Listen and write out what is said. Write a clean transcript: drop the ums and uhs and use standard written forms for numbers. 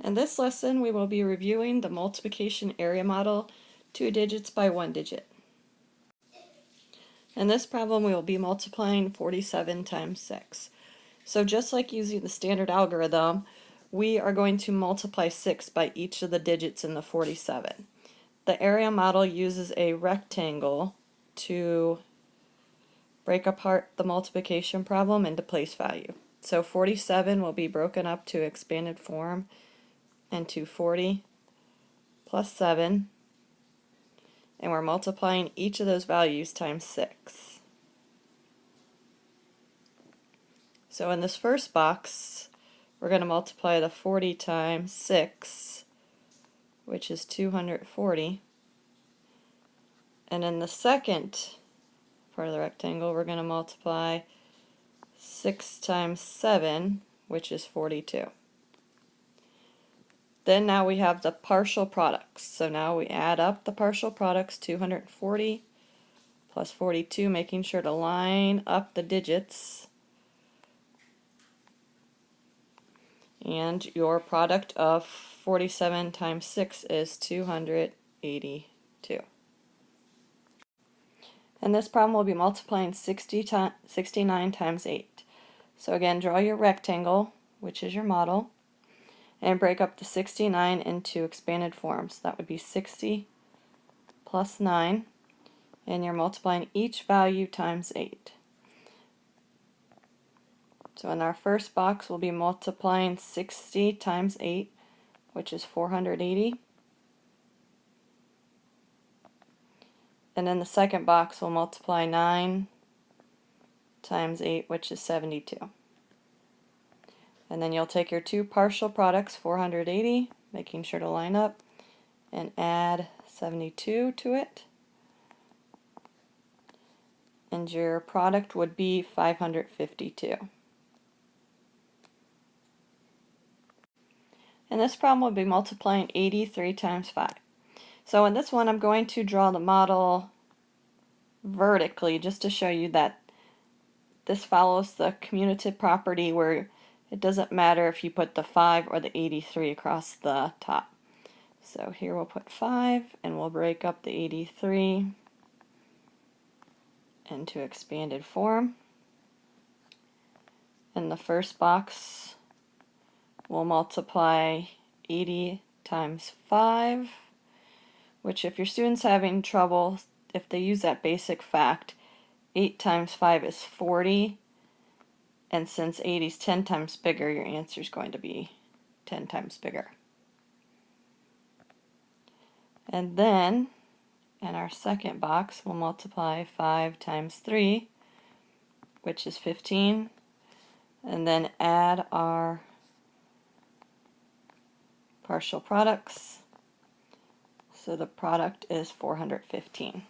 In this lesson, we will be reviewing the multiplication area model, 2 digits by 1 digit. In this problem, we will be multiplying 47 times 6. So just like using the standard algorithm, we are going to multiply 6 by each of the digits in the 47. The area model uses a rectangle to break apart the multiplication problem into place value. So 47 will be broken up to expanded form into 40 plus 7, and we're multiplying each of those values times 6. So in this first box, we're going to multiply the 40 times 6, which is 240. And in the second part of the rectangle, we're going to multiply 6 times 7, which is 42. Then now we have the partial products. So now we add up the partial products, 240 plus 42, making sure to line up the digits. And your product of 47 times 6 is 282. And this problem will be multiplying 69 times 8. So again, draw your rectangle, which is your model, and break up the 69 into expanded forms. That would be 60 plus 9, and you're multiplying each value times 8. So in our first box, we'll be multiplying 60 times 8, which is 480. And in the second box, we'll multiply 9 times 8, which is 72. And then you'll take your two partial products, 480, making sure to line up, and add 72 to it. And your product would be 552. And this problem will be multiplying 83 times 5. So in this one, I'm going to draw the model vertically just to show you that this follows the commutative property where it doesn't matter if you put the 5 or the 83 across the top. So here we'll put 5, and we'll break up the 83 into expanded form. In the first box, we'll multiply 80 times 5, which if your student's having trouble, if they use that basic fact, 8 times 5 is 40, and since 80 is 10 times bigger, your answer is going to be 10 times bigger. And then, in our second box, we'll multiply 5 times 3, which is 15, and then add our partial products. So the product is 415.